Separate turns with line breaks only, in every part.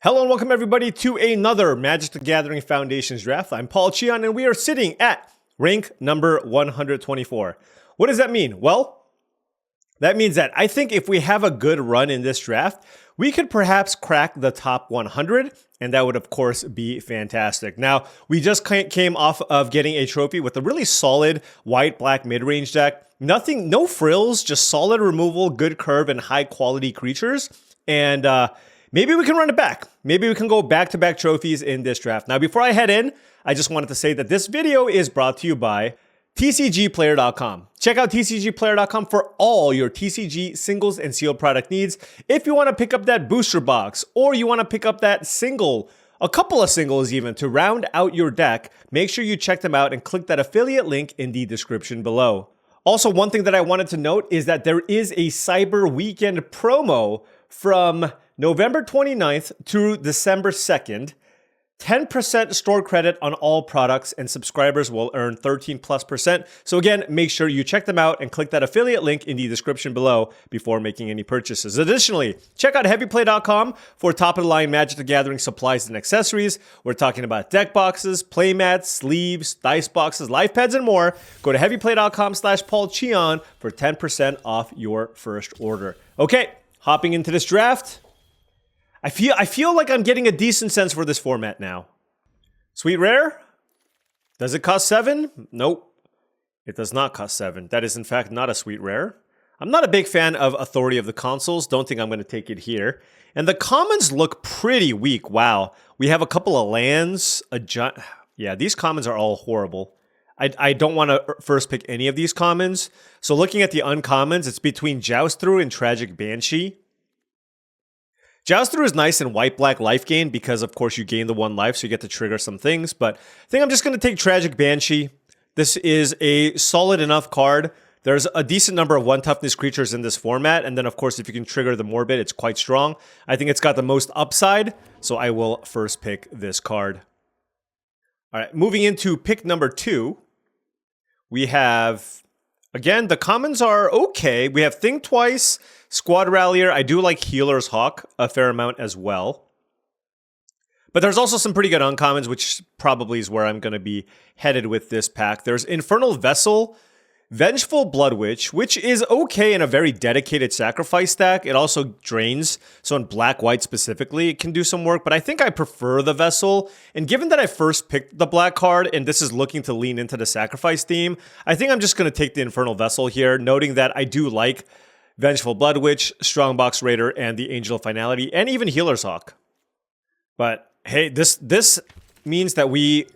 Hello and welcome everybody to another Magic the Gathering Foundations draft. I'm Paul Cheon and we are sitting at rank number 124. What does that mean? Well, that means that I think if we have a good run in this draft, we could perhaps crack the top 100, and that would of course be fantastic. Now, we just came off of getting a trophy with a really solid white-black mid-range deck. Nothing, no frills, just solid removal, good curve, and high-quality creatures. And maybe we can run it back. Maybe we can go back-to-back trophies in this draft. Now, before I head in, I just wanted to say that this video is brought to you by TCGplayer.com. Check out TCGplayer.com for all your TCG singles and sealed product needs. If you want to pick up that booster box, or you want to pick up that single, a couple of singles even, to round out your deck, make sure you check them out and click that affiliate link in the description below. Also, one thing that I wanted to note is that there is a Cyber Weekend promo from November 29th to December 2nd. 10% store credit on all products, and subscribers will earn 13+%. So again, make sure you check them out and click that affiliate link in the description below before making any purchases. Additionally, check out heavyplay.com for top-of-the-line Magic the Gathering supplies and accessories. We're talking about deck boxes, playmats, sleeves, dice boxes, life pads, and more. Go to heavyplay.com/paulcheon for 10% off your first order. Okay, hopping into this draft. I feel like I'm getting a decent sense for this format now. Sweet Rare? Does it cost 7? Nope. It does not cost 7. That is in fact not a Sweet Rare. I'm not a big fan of Authority of the Consuls. Don't think I'm going to take it here. And the commons look pretty weak. Wow. We have a couple of lands. Yeah, these commons are all horrible. I don't want to first pick any of these commons. So looking at the uncommons, it's between Joust Through and Tragic Banshee. Joust Through is nice in white-black life gain because, of course, you gain the 1 life, so you get to trigger some things. But I think I'm just going to take Tragic Banshee. This is a solid enough card. There's a decent number of 1-toughness creatures in this format. And then, of course, if you can trigger the Morbid, it's quite strong. I think it's got the most upside, so I will first pick this card. All right, moving into pick number 2, we have... Again, the commons are okay. We have Think Twice, Squad Rallier. I do like Healer's Hawk a fair amount as well. But there's also some pretty good uncommons, which probably is where I'm going to be headed with this pack. There's Infernal Vessel, Vengeful Blood Witch, which is okay in a very dedicated sacrifice stack. It also drains, so in black-white specifically, it can do some work, but I think I prefer the Vessel. And given that I first picked the black card, and this is looking to lean into the sacrifice theme, I think I'm just going to take the Infernal Vessel here, noting that I do like Vengeful Blood Witch, Strongbox Raider, and the Angel of Finality, and even Healer's Hawk. But hey, this means that we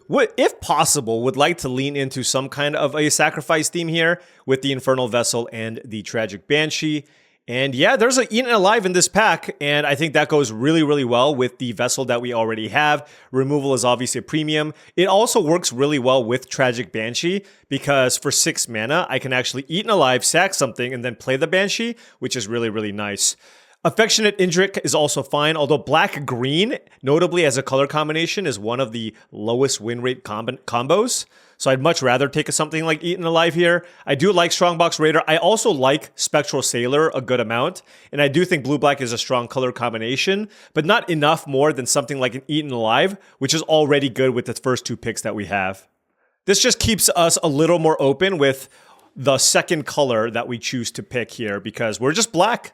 would, if possible, would like to lean into some kind of a sacrifice theme here with the Infernal Vessel and the Tragic Banshee. And yeah, there's an Eaten Alive in this pack, and I think that goes really, really well with the Vessel that we already have. Removal is obviously a premium. It also works really well with Tragic Banshee, because for 6 mana, I can actually Eaten Alive, sack something, and then play the Banshee, which is really, really nice. Affectionate Indrik is also fine, although black-green, notably as a color combination, is one of the lowest win rate combos. So I'd much rather take something like Eaten Alive here. I do like Strongbox Raider. I also like Spectral Sailor a good amount. And I do think blue-black is a strong color combination, but not enough more than something like an Eaten Alive, which is already good with the first 2 picks that we have. This just keeps us a little more open with the second color that we choose to pick here, because we're just black.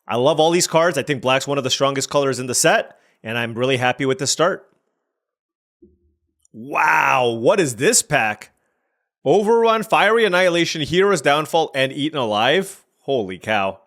I love all these cards. I think black's one of the strongest colors in the set, and I'm really happy with the start. Wow, what is this pack? Overrun, Fiery Annihilation, Hero's Downfall, and Eaten Alive? Holy cow.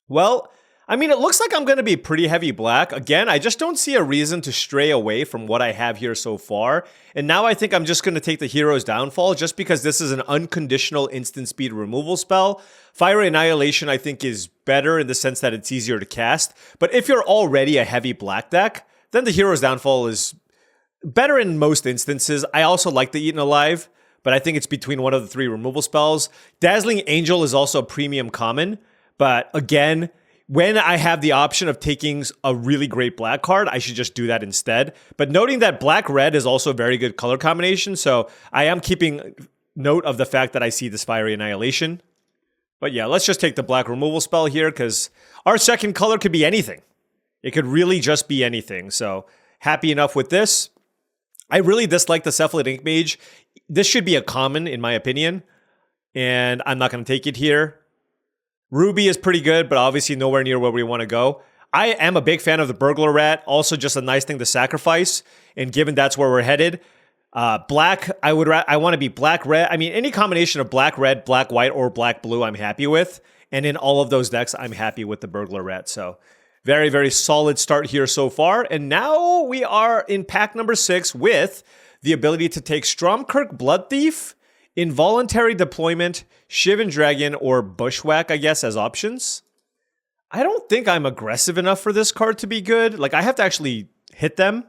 Well, I mean, it looks like I'm going to be pretty heavy black. Again, I just don't see a reason to stray away from what I have here so far. And now I think I'm just going to take the Hero's Downfall just because this is an unconditional instant speed removal spell. Fiery Annihilation, I think, is better in the sense that it's easier to cast. But if you're already a heavy black deck, then the Hero's Downfall is better in most instances. I also like the Eaten Alive, but I think it's between one of the 3 removal spells. Dazzling Angel is also a premium common, but again, when I have the option of taking a really great black card, I should just do that instead. But noting that black-red is also a very good color combination, so I am keeping note of the fact that I see this Fiery Annihilation. But yeah, let's just take the black removal spell here, because our second color could be anything. It could really just be anything. So happy enough with this. I really dislike the Cephalid Ink Mage. This should be a common in my opinion. And I'm not going to take it here. Ruby is pretty good, but obviously nowhere near where we want to go. I am a big fan of the Burglar Rat. Also just a nice thing to sacrifice. And given that's where we're headed, black, I want to be black, red. I mean, any combination of black, red, black, white, or black, blue, I'm happy with. And in all of those decks, I'm happy with the Burglar Rat. So very, very solid start here so far. And now we are in pack number 6 with the ability to take Stromkirk Blood Thief, Involuntary Deployment, Shivan Dragon, or Bushwhack, I guess, as options. I don't think I'm aggressive enough for this card to be good. Like, I have to actually hit them.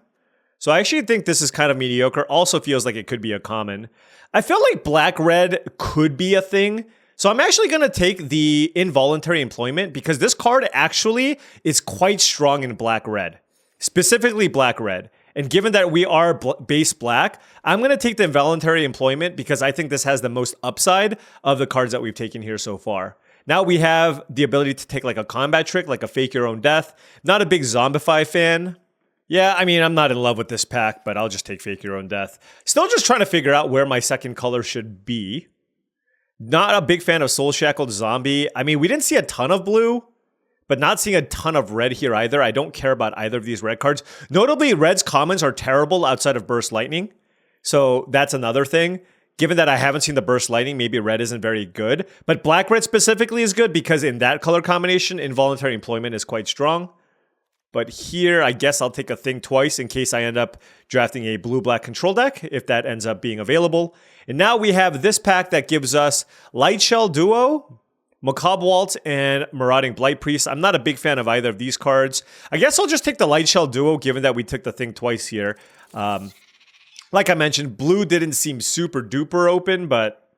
So I actually think this is kind of mediocre. Also feels like it could be a common. I feel like black-red could be a thing. So I'm actually going to take the Involuntary Employment because this card actually is quite strong in black-red. Specifically black-red. And given that we are base black, I'm going to take the Involuntary Employment because I think this has the most upside of the cards that we've taken here so far. Now we have the ability to take like a combat trick, like a Fake Your Own Death. Not a big Zombify fan. Yeah, I mean, I'm not in love with this pack, but I'll just take Fake Your Own Death. Still just trying to figure out where my second color should be. Not a big fan of Soul Shackled Zombie. I mean, we didn't see a ton of blue, but not seeing a ton of red here either. I don't care about either of these red cards. Notably, red's commons are terrible outside of Burst Lightning. So that's another thing. Given that I haven't seen the Burst Lightning, maybe red isn't very good. But black-red specifically is good because in that color combination, Involuntary Employment is quite strong. But here, I guess I'll take a thing twice in case I end up drafting a blue-black control deck, if that ends up being available. And now we have this pack that gives us Lightshell Duo, Macabre Waltz, and Marauding Blight Priest. I'm not a big fan of either of these cards. I guess I'll just take the Lightshell Duo, given that we took the thing twice here. Like I mentioned, blue didn't seem super duper open, but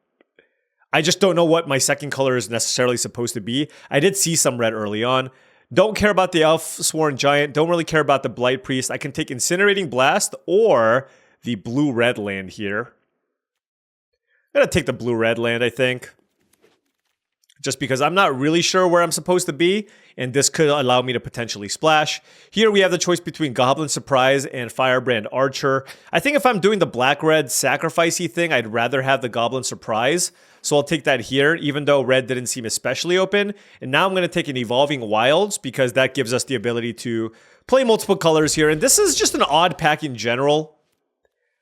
I just don't know what my second color is necessarily supposed to be. I did see some red early on. Don't care about the Elf-Sworn Giant. Don't really care about the Blight Priest. I can take Incinerating Blast or the blue-red land here. I'm going to take the blue-red land, I think. Just because I'm not really sure where I'm supposed to be, and this could allow me to potentially splash. Here we have the choice between Goblin Surprise and Firebrand Archer. I think if I'm doing the black-red sacrificey thing, I'd rather have the Goblin Surprise. So I'll take that here, even though red didn't seem especially open. And now I'm going to take an Evolving Wilds, because that gives us the ability to play multiple colors here. And this is just an odd pack in general.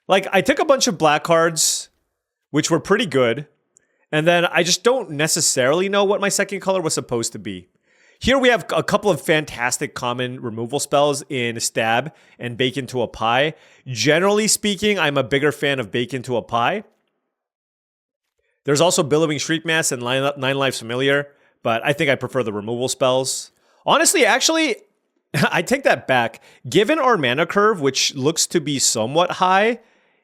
Like, I took a bunch of black cards, which were pretty good. And then I just don't necessarily know what my second color was supposed to be. Here we have a couple of fantastic common removal spells in Stab and Bake Into a Pie. Generally speaking, I'm a bigger fan of Bake Into a Pie. There's also Billowing Shriekmass and Nine Lives Familiar, but I think I prefer the removal spells. Honestly, actually, I take that back. Given our mana curve, which looks to be somewhat high,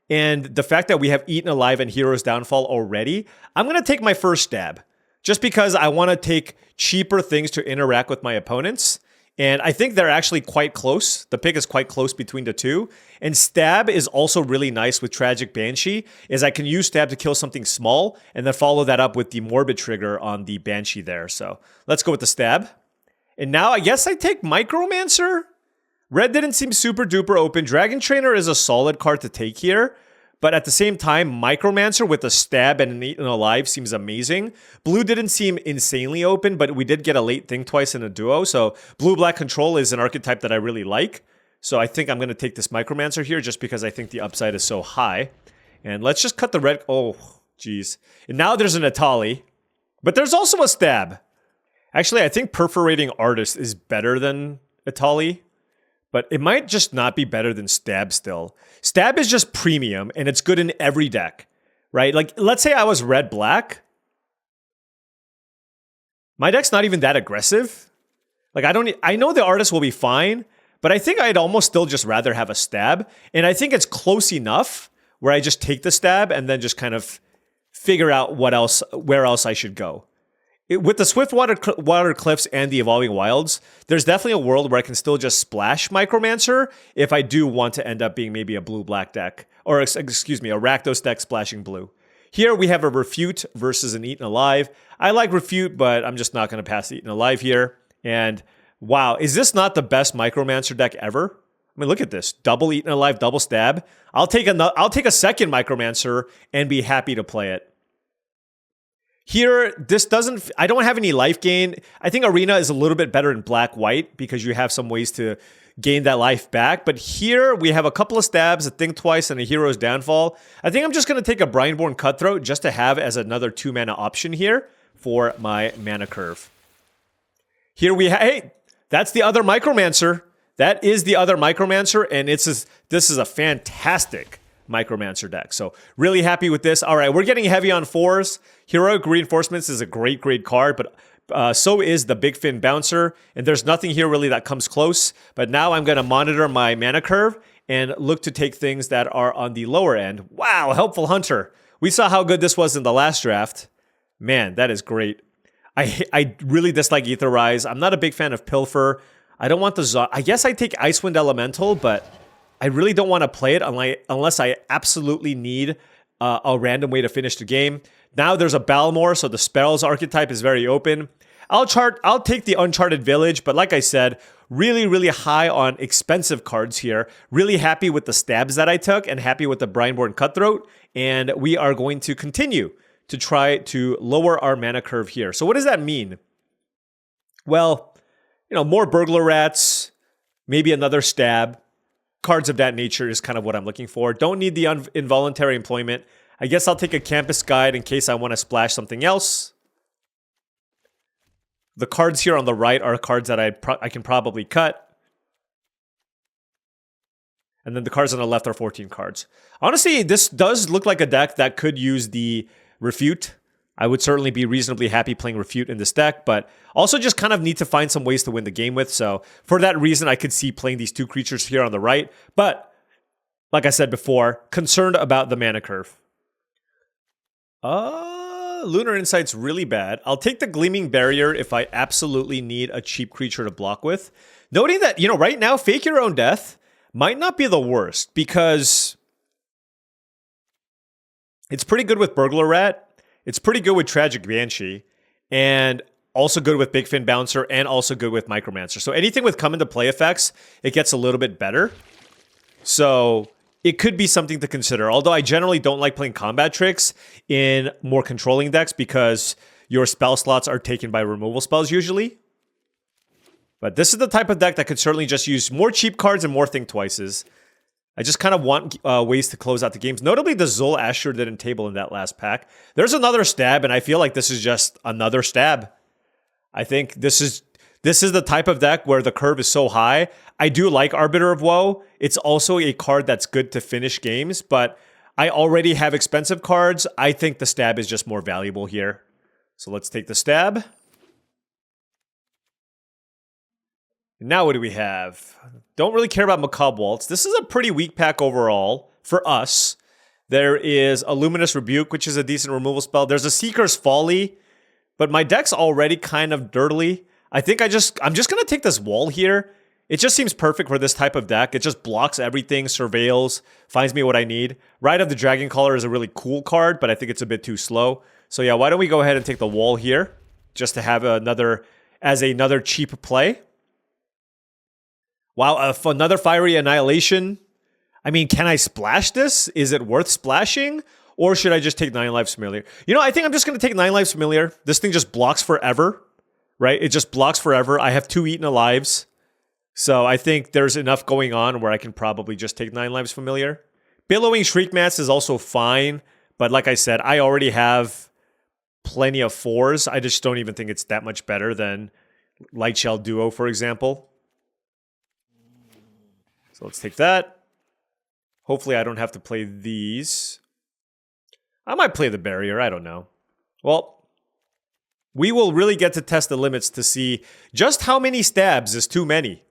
and the fact that we have Eaten Alive and Hero's Downfall already, I'm going to take my first stab. Just because I want to take cheaper things to interact with my opponents. And I think they're actually quite close. The pick is quite close between the two. And Stab is also really nice with Tragic Banshee, is I can use Stab to kill something small, and then follow that up with the Morbid trigger on the Banshee there. So let's go with the Stab. And now I guess I take Micromancer. Red didn't seem super duper open. Dragon Trainer is a solid card to take here. But at the same time, Micromancer with a Stab and an Eaten Alive seems amazing. Blue didn't seem insanely open, but we did get a late thing twice in a duo. So blue-black control is an archetype that I really like. So I think I'm going to take this Micromancer here just because I think the upside is so high. And let's just cut the red. Oh, geez. And now there's an Atali. But there's also a Stab. Actually, I think Perforating Artist is better than Atali. But it might just not be better than Stab still. Stab is just premium, and it's good in every deck, right? Like, let's say I was red-black. My deck's not even that aggressive. Like, I know the Artist will be fine, but I think I'd almost still just rather have a Stab. And I think it's close enough where I just take the Stab and then just kind of figure out where else I should go. With the Swiftwater Cliffs and the Evolving Wilds, there's definitely a world where I can still just splash Micromancer if I do want to end up being maybe a blue-black deck. Or, excuse me, a Rakdos deck splashing blue. Here we have a Refute versus an Eaten Alive. I like Refute, but I'm just not going to pass Eaten Alive here. And Wow, is this not the best Micromancer deck ever? I mean, look at this. Double Eaten Alive, double stab. I'll take a second Micromancer and be happy to play it. Here, this doesn't... I don't have any life gain. I think Arena is a little bit better in black-white because you have some ways to gain that life back. But here, we have a couple of stabs, a Think Twice, and a Hero's Downfall. I think I'm just going to take a Brineborn Cutthroat just to have as another 2-mana option here for my mana curve. Here we have... Hey, that's the other Micromancer. That is the other Micromancer, and this is a fantastic Micromancer deck. So really happy with this. All right, we're getting heavy on 4s. Heroic Reinforcements is a great card, but so is the Big Fin Bouncer, and there's nothing here really that comes close. But now I'm going to monitor my mana curve and look to take things that are on the lower end. Wow, Helpful Hunter. We saw how good this was in the last draft. Man, that is great. I really dislike Aetherize. I'm not a big fan of Pilfer. I don't want the... I guess I take Icewind Elemental, but I really don't want to play it unless I absolutely need a random way to finish the game. Now there's a Balmor, so the spells archetype is very open. I'll take the Uncharted Village, but like I said, really, really high on expensive cards here. Really happy with the stabs that I took and happy with the Brineborn Cutthroat. And we are going to continue to try to lower our mana curve here. So what does that mean? Well, you know, more Burglar Rats, maybe another stab. Cards of that nature is kind of what I'm looking for. Don't need the involuntary employment. I guess I'll take a Campus Guide in case I want to splash something else. The cards here on the right are cards that I can probably cut. And then the cards on the left are 14 cards. Honestly, this does look like a deck that could use the Refute. I would certainly be reasonably happy playing Refute in this deck, but also just kind of need to find some ways to win the game with. So for that reason, I could see playing these two creatures here on the right. But like I said before, concerned about the mana curve. Lunar Insight's really bad. I'll take the Gleaming Barrier if I absolutely need a cheap creature to block with. Noting that, you know, right now, Fake Your Own Death might not be the worst because it's pretty good with Burglar Rat. It's pretty good with Tragic Banshee, and also good with Big Fin Bouncer, and also good with Micromancer. So anything with come into play effects, it gets a little bit better. So it could be something to consider. Although I generally don't like playing combat tricks in more controlling decks because your spell slots are taken by removal spells usually. But this is the type of deck that could certainly just use more cheap cards and more Think Twices. I just kind of want ways to close out the games. Notably, the Zul Asher didn't table in that last pack. There's another stab, and I feel like this is just another stab. I think this is the type of deck where the curve is so high. I do like Arbiter of Woe. It's also a card that's good to finish games, but I already have expensive cards. I think the stab is just more valuable here. So let's take the stab. Now what do we have? Don't really care about Macabre Waltz. This is a pretty weak pack overall for us. There is a Luminous Rebuke, which is a decent removal spell. There's a Seeker's Folly, but my deck's already kind of dirtily. I think I'm just going to take this Wall here. It just seems perfect for this type of deck. It just blocks everything, surveils, finds me what I need. Ride of the Dragon Caller is a really cool card, but I think it's a bit too slow. So yeah, why don't we go ahead and take the Wall here just to have another cheap play. Wow, another Fiery Annihilation. I mean, can I splash this? Is it worth splashing? Or should I just take 9 Lives Familiar? You know, I think I'm just going to take 9 Lives Familiar. This thing just blocks forever, right? It just blocks forever. I have 2 Eaten Alives. So I think there's enough going on where I can probably just take 9 Lives Familiar. Billowing Shriekmass is also fine. But like I said, I already have plenty of 4s. I just don't even think it's that much better than Lightshell Duo, for example. So let's take that. Hopefully I don't have to play these. I might play the Barrier, I don't know. Well, we will really get to test the limits to see just how many stabs is too many.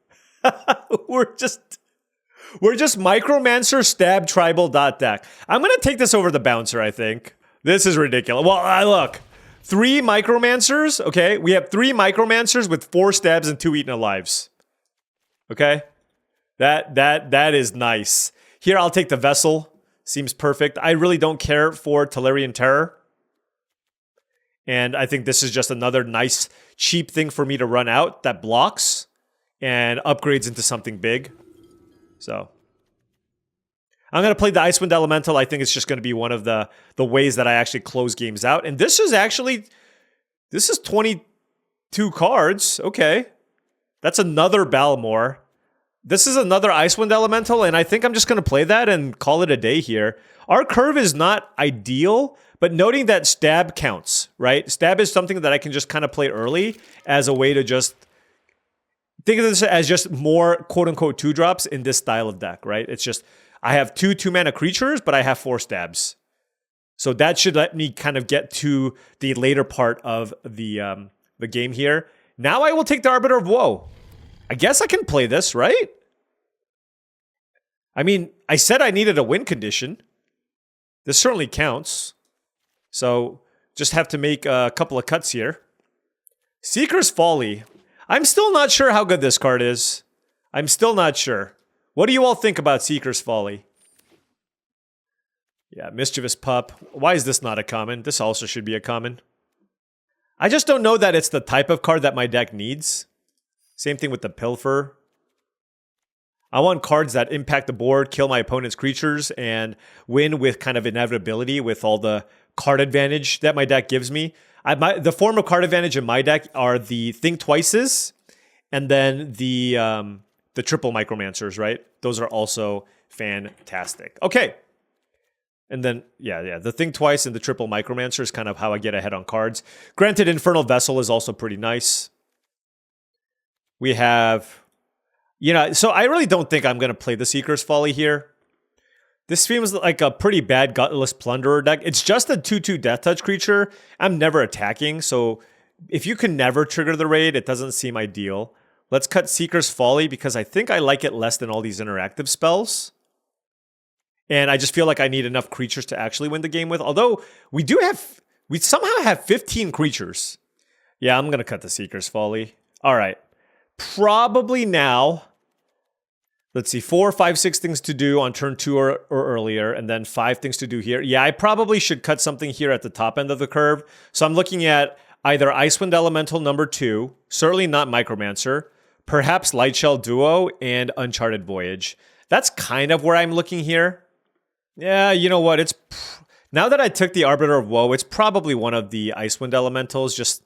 We're just Micromancer stab tribal deck. I'm going to take this over the Bouncer, I think. This is ridiculous. Well, look. 3 Micromancers, okay? We have 3 Micromancers with 4 stabs and 2 Eaten Alives. Okay? That is nice. Here, I'll take the Vessel. Seems perfect. I really don't care for Tellurian Terror. And I think this is just another nice, cheap thing for me to run out that blocks. and upgrades into something big. So I'm going to play the Icewind Elemental. I think it's just going to be one of the ways that I actually close games out. And this is 22 cards. Okay. That's another Balmor. This is another Icewind Elemental, and I think I'm just going to play that and call it a day here. Our curve is not ideal, but noting that stab counts, right? Stab is something that I can just kind of play early as a way to just think of this as just more quote-unquote 2-drops in this style of deck, right? It's just, I have 2 2-mana creatures, but I have 4 stabs. So that should let me kind of get to the later part of the game here. Now I will take the Arbiter of Woe. I guess I can play this, right? I mean, I said I needed a win condition. This certainly counts. So just have to make a couple of cuts here. Seeker's Folly. I'm still not sure how good this card is. I'm still not sure. What do you all think about Seeker's Folly? Yeah, Mischievous Pup. Why is this not a common? This also should be a common. I just don't know that it's the type of card that my deck needs. Same thing with the Pilfer. I want cards that impact the board, kill my opponent's creatures, and win with kind of inevitability with all the card advantage that my deck gives me. The form of card advantage in my deck are the Think Twices, and then the triple Micromancers, right? Those are also fantastic. Okay. And then, yeah, the Think Twice and the triple Micromancer is kind of how I get ahead on cards. Granted, Infernal Vessel is also pretty nice. We have, so I really don't think I'm going to play the Seeker's Folly here. This seems like a pretty bad Gutless Plunderer deck. It's just a 2/2 Death Touch creature. I'm never attacking, so if you can never trigger the raid, it doesn't seem ideal. Let's cut Seeker's Folly because I think I like it less than all these interactive spells. And I just feel like I need enough creatures to actually win the game with. Although we somehow have 15 creatures. Yeah, I'm going to cut the Seeker's Folly. All right. Probably now. Let's see, 4, 5, 6 things to do on turn 2 or earlier, and then 5 things to do here. Yeah, I probably should cut something here at the top end of the curve. So I'm looking at either Icewind Elemental number 2, certainly not Micromancer, perhaps Lightshell Duo, and Uncharted Voyage. That's kind of where I'm looking here. Yeah, you know what? Now that I took the Arbiter of Woe, it's probably one of the Icewind Elementals. Just,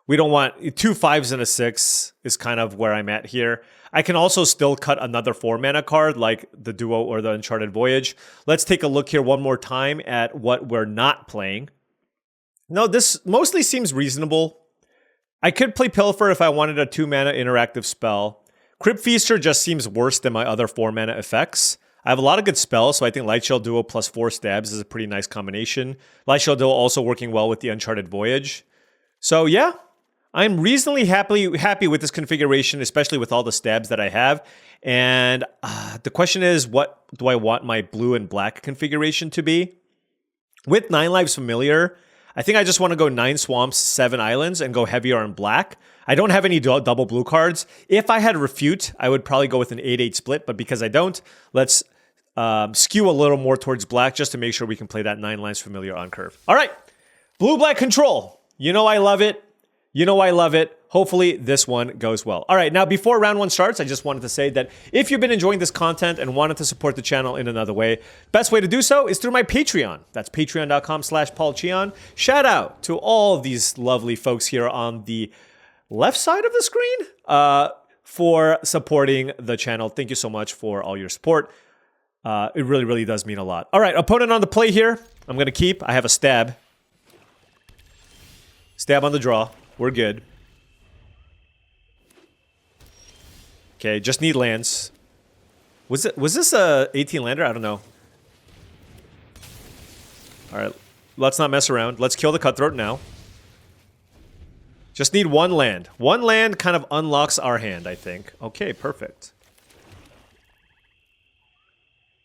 we don't want 2 5s and a 6 is kind of where I'm at here. I can also still cut another 4-mana card like the Duo or the Uncharted Voyage. Let's take a look here one more time at what we're not playing. No, this mostly seems reasonable. I could play Pilfer if I wanted a 2-mana interactive spell. Crypt Feaster just seems worse than my other 4-mana effects. I have a lot of good spells, so I think Lightshell Duo plus 4 stabs is a pretty nice combination. Lightshell Duo also working well with the Uncharted Voyage. So yeah, I'm reasonably happy with this configuration, especially with all the stabs that I have. And the question is, what do I want my blue and black configuration to be? With 9 Lives Familiar, I think I just want to go 9 Swamps, 7 Islands, and go heavier on black. I don't have any double blue cards. If I had Refute, I would probably go with an 8-8 split, but because I don't, let's skew a little more towards black just to make sure we can play that 9 Lives Familiar on curve. All right, blue-black control. You know I love it. You know I love it. Hopefully this one goes well. All right, now before round 1 starts, I just wanted to say that if you've been enjoying this content and wanted to support the channel in another way, best way to do so is through my Patreon. That's patreon.com/paulcheon. Shout out to all these lovely folks here on the left side of the screen for supporting the channel. Thank you so much for all your support. It really, really does mean a lot. All right, opponent on the play here. I'm going to keep. I have a stab. Stab on the draw. We're good. Okay, just need lands. Was this a 18 lander? I don't know. All right, let's not mess around. Let's kill the Cutthroat now. Just need 1 land. 1 land kind of unlocks our hand, I think. Okay, perfect.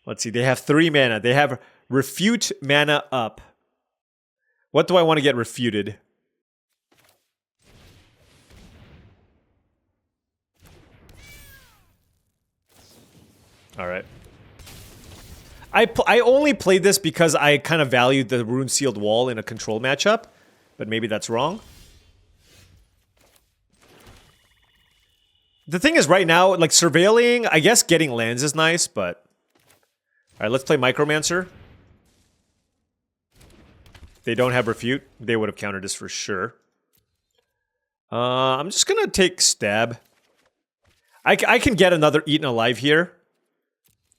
Let's see, they have 3 mana. They have Refute mana up. What do I want to get refuted? All right. I only played this because I kind of valued the Rune Sealed Wall in a control matchup, but maybe that's wrong. The thing is, right now, like, surveilling, I guess getting lands is nice, but... Alright, let's play Micromancer. They don't have Refute. They would have countered this for sure. I'm just gonna take Stab. I can get another Eaten Alive here,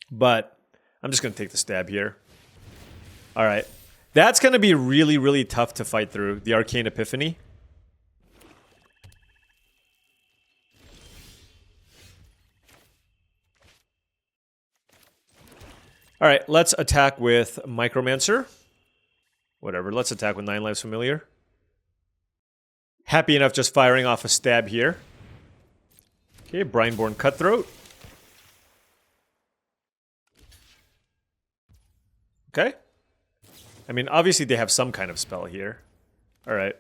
but I'm just gonna take the Stab here. Alright. That's gonna be really, really tough to fight through, the Arcane Epiphany. Alright, let's attack with Micromancer. Whatever, let's attack with 9 Lives Familiar. Happy enough just firing off a Stab here. Okay, Brineborn Cutthroat. Okay. I mean, obviously they have some kind of spell here. Alright.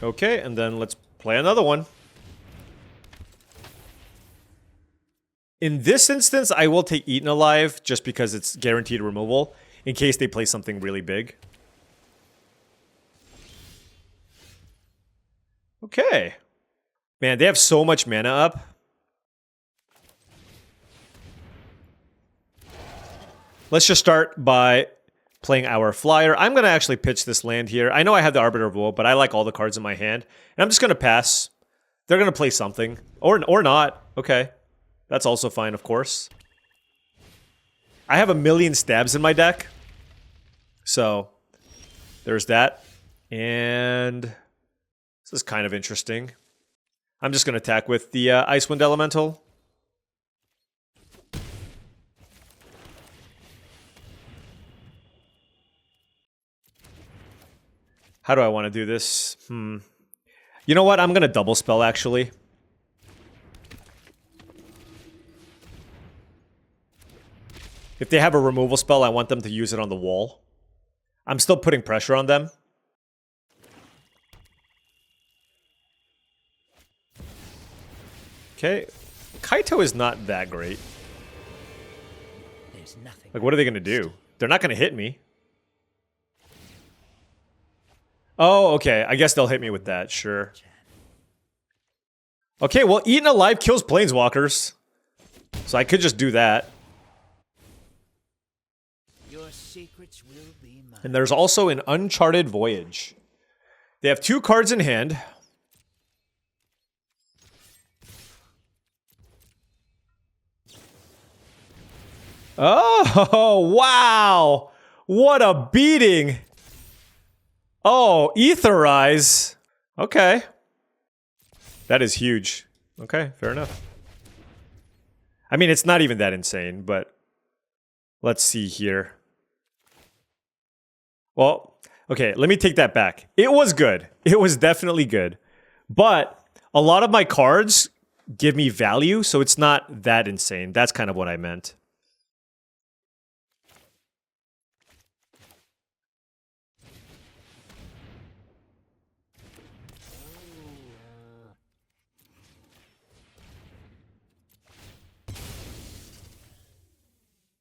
Okay, and then let's play another one. In this instance, I will take Eaten Alive just because it's guaranteed removal in case they play something really big. Okay. Man, they have so much mana up. Let's just start by playing our flyer. I'm going to actually pitch this land here. I know I have the Arbiter of Woe, but I like all the cards in my hand. And I'm just going to pass. They're going to play something. Or not. Okay. That's also fine, of course. I have a million stabs in my deck. So, there's that. And this is kind of interesting. I'm just going to attack with the Icewind Elemental. How do I want to do this? You know what? I'm going to double spell, actually. If they have a removal spell, I want them to use it on the wall. I'm still putting pressure on them. Okay. Kaito is not that great.
There's nothing.
Like, what are they going to do? They're not going to hit me. Oh, okay. I guess they'll hit me with that, sure. Okay, well, Eaten Alive kills Planeswalkers. So I could just do that.
Your secrets will be mine.
And there's also an Uncharted Voyage. They have 2 cards in hand. Oh, wow! What a beating! Oh, Etherize. Okay. That is huge. Okay, fair enough. I mean, it's not even that insane, but let's see here. Well, okay, let me take that back. It was good. It was definitely good. But a lot of my cards give me value, so it's not that insane. That's kind of what I meant.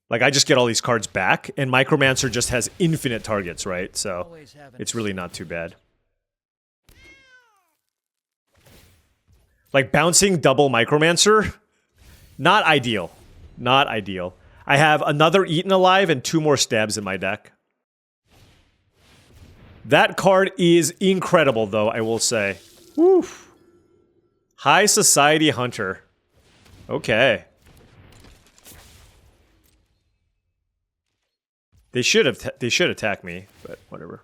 Like, I just get all these cards back, and Micromancer just has infinite targets, right? So, it's really not too bad. Like, bouncing double Micromancer? Not ideal. Not ideal. I have another Eaten Alive and 2 more Stabs in my deck. That card is incredible, though, I will say. Woof. High Society Hunter. Okay. They should attack me, but whatever.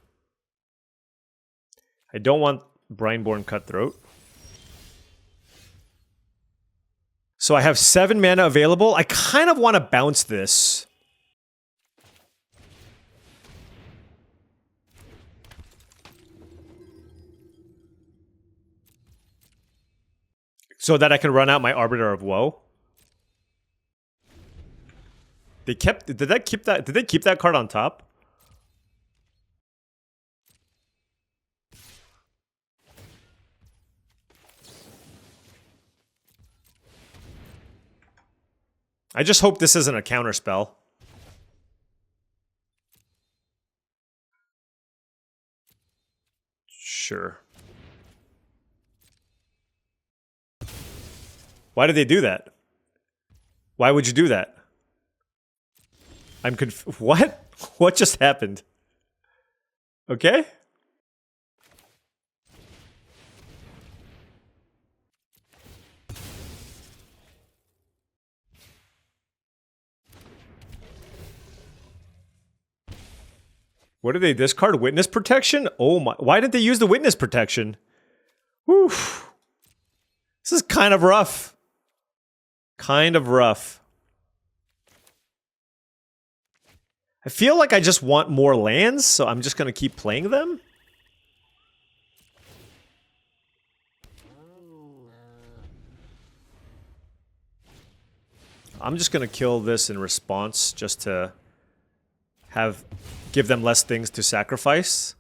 I don't want Brineborn Cutthroat. So I have 7 mana available. I kind of want to bounce this. So that I can run out my Arbiter of Woe. Did they keep that card on top? I just hope this isn't a counter spell. Sure. Why did they do that? Why would you do that? I'm what? What just happened? Okay. What did they discard? Witness protection? Oh my. Why did they use the witness protection? Whew. This is kind of rough. Kind of rough. I feel like I just want more lands, so I'm just going to keep playing them. I'm just going to kill this in response just to give them less things to sacrifice.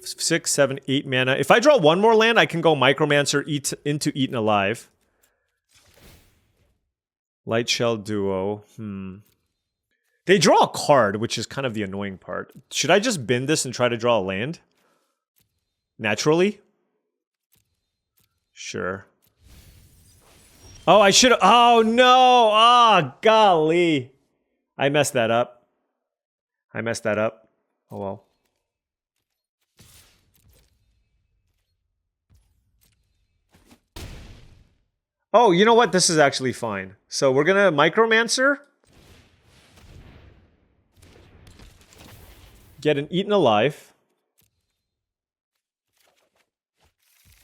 6, 7, 8 mana. If I draw one more land, I can go Micromancer into Eaten Alive. Light Shell Duo. They draw a card, which is kind of the annoying part. Should I just bin this and try to draw a land? Naturally? Sure. Oh, I should have. Oh, no. Oh, golly. I messed that up. I messed that up. Oh, well. Oh, you know what? This is actually fine. So we're gonna Micromancer. Get an Eaten Alive.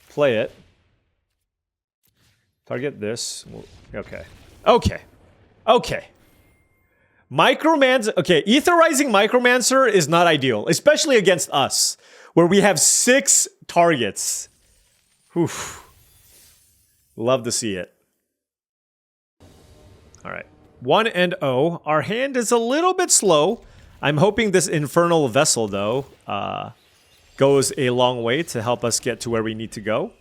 Play it. Target this. Okay. Okay. Okay. Micromancer. Okay, Etherizing Micromancer is not ideal, especially against us, where we have 6 targets. Oof. Love to see it. All right. 1-0. Our hand is a little bit slow. I'm hoping this Infernal Vessel, though, goes a long way to help us get to where we need to go.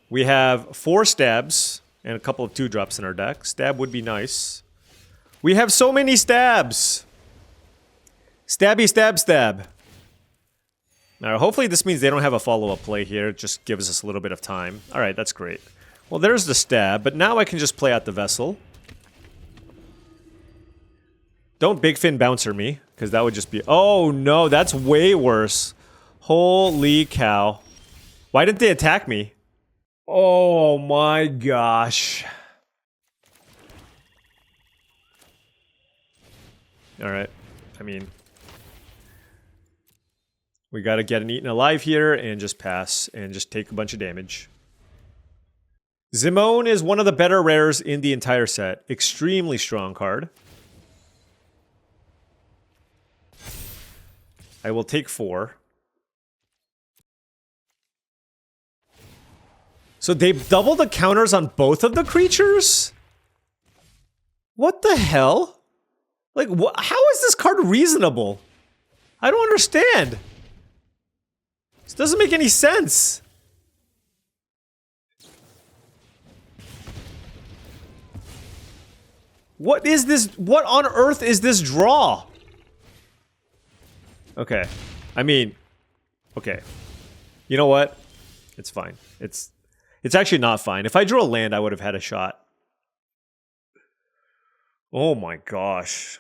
We have 4 stabs and a couple of 2-drops in our deck. Stab would be nice. We have so many stabs. Stabby, stab, stab. Now, hopefully this means they don't have a follow-up play here. It just gives us a little bit of time. All right, that's great. Well, there's the stab, but now I can just play out the Vessel. Don't Big Fin Bouncer me, because that would just be... Oh, no, that's way worse. Holy cow. Why didn't they attack me? Oh, my gosh. All right. I mean... We gotta get an Eaten Alive here and just pass and just take a bunch of damage. Zimone is one of the better rares in the entire set. Extremely strong card. I will take 4. So they've doubled the counters on both of the creatures? What the hell? Like, how is this card reasonable? I don't understand. This doesn't make any sense. What is this? What on earth is this draw? Okay. I mean, okay. You know what? It's fine. It's actually not fine. If I drew a land, I would have had a shot. Oh my gosh.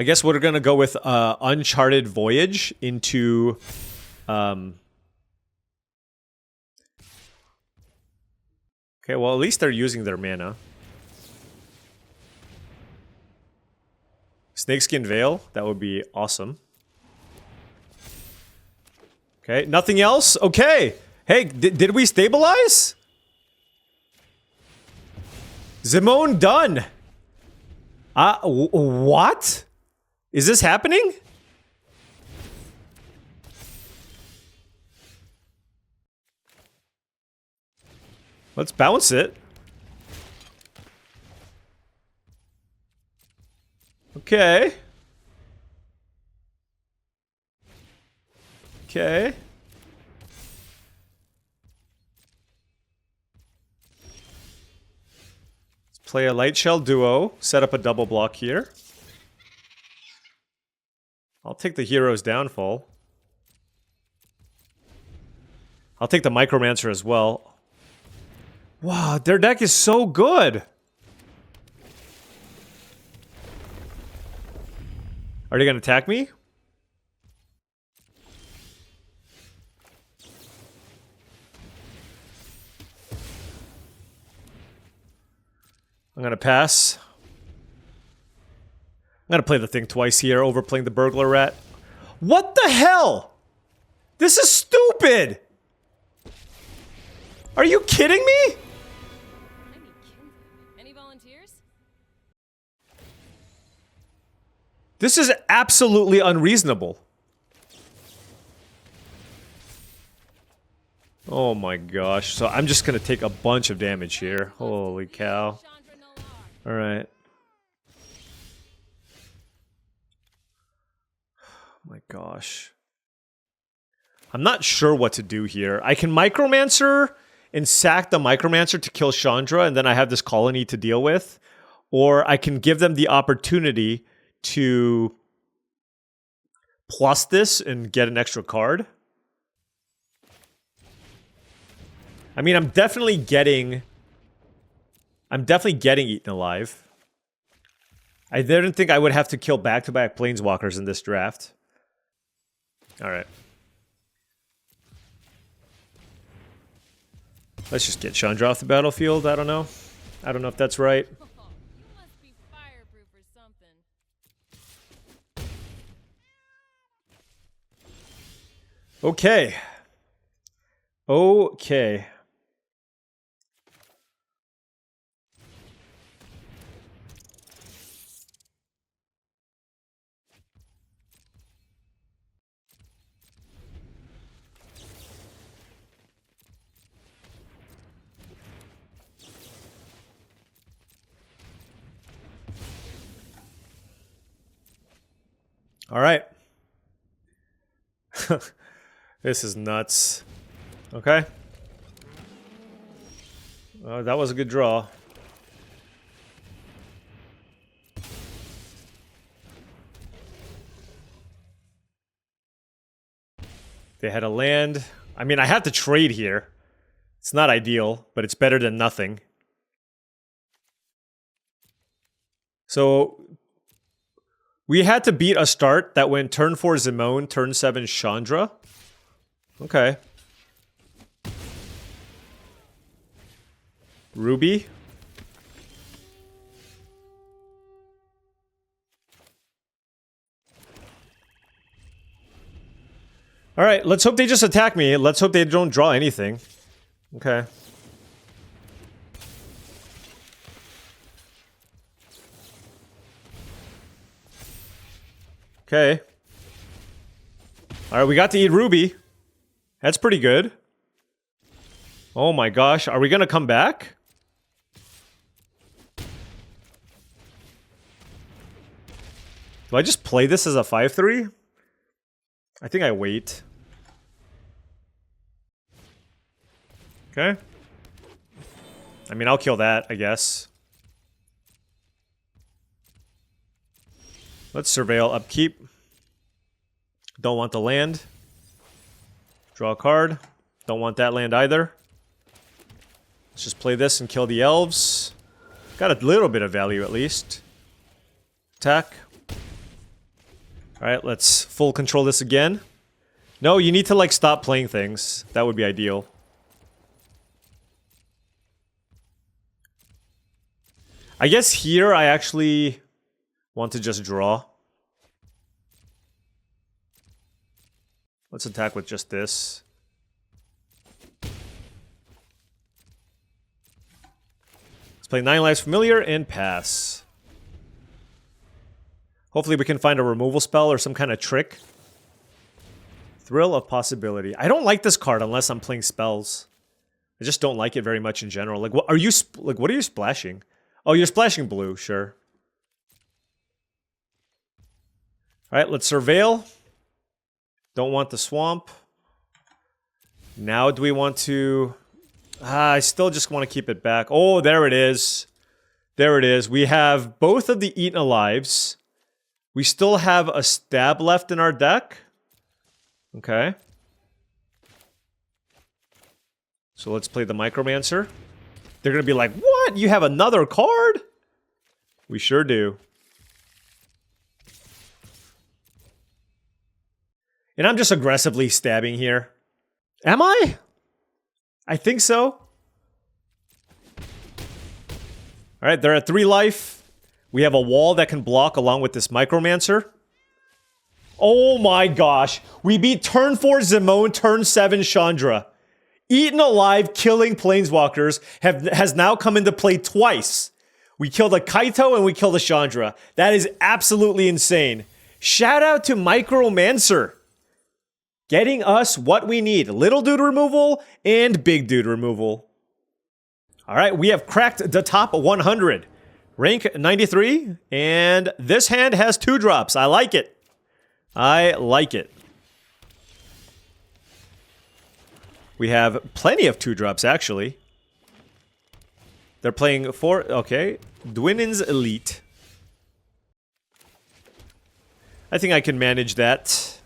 I guess we're gonna go with Uncharted Voyage into okay, well at least they're using their mana. Snakeskin Veil, that would be awesome. Okay, nothing else? Okay. Hey, did we stabilize? Zimone done. What? Is this happening? Let's bounce it. Okay. Okay. Let's Play a Light Shell Duo. Set up a double block here. I'll take the Hero's Downfall. I'll take the Micromancer as well. Wow, their deck is so good! Are they gonna attack me? I'm gonna pass. I'm gonna play the thing twice here, overplaying the Burglar Rat. What the hell? This is stupid! Are you kidding me?
Any volunteers?
This is absolutely unreasonable. Oh my gosh. So I'm just gonna take a bunch of damage here. Holy cow. Alright. Oh my gosh. I'm not sure what to do here. I can Micromancer and sack the Micromancer to kill Chandra, and then I have this colony to deal with. Or I can give them the opportunity to plus this and get an extra card. I mean, I'm definitely getting eaten alive. I didn't think I would have to kill back-to-back Planeswalkers in this draft. Alright. Let's just get Chandra off the battlefield. I don't know. I don't know if that's right.
You must be fireproof or something.
Okay. Okay. All right. This is nuts. Okay. That was a good draw. They had a land. I mean, I have to trade here. It's not ideal, but it's better than nothing. So we had to beat a start that went turn 4 Zimone, turn 7 Chandra. Okay. Ruby. Alright, let's hope they just attack me. Let's hope they don't draw anything. Okay. Okay. Alright, we got to eat Ruby. That's pretty good. Oh my gosh, are we gonna come back? Do I just play this as a 5-3? I think I wait. Okay. I mean, I'll kill that, I guess. Let's surveil upkeep. Don't want the land. Draw a card. Don't want that land either. Let's just play this and kill the elves. Got a little bit of value at least. Attack. Alright, let's full control this again. No, you need to like stop playing things. That would be ideal. I guess here I actually want to just draw. Let's attack with just this. Let's play 9 Lives Familiar and pass. Hopefully we can find a removal spell or some kind of trick. Thrill of Possibility. I don't like this card unless I'm playing spells. I just don't like it very much in general. Like, what are you what are you splashing? Oh, you're splashing blue, sure. Alright, let's surveil. Don't want the swamp. Now do we want to... I still just want to keep it back. Oh, there it is. There it is. We have both of the Eaten Alives. We still have a Stab left in our deck. Okay. So let's play the Micromancer. They're going to be like, what? You have another card? We sure do. And I'm just aggressively stabbing here. Am I? I think so. Alright, they're at 3 life. We have a wall that can block along with this Micromancer. Oh my gosh. We beat turn 4 Zimone, turn 7 Chandra. Eaten Alive killing Planeswalkers has now come into play twice. We killed a Kaito and we killed a Chandra. That is absolutely insane. Shout out to Micromancer. Getting us what we need. Little dude removal and big dude removal. Alright, we have cracked the top 100. Rank 93. And this hand has 2 drops. I like it. I like it. We have plenty of 2 drops, actually. They're playing 4... Okay. Dwinin's Elite. I think I can manage that.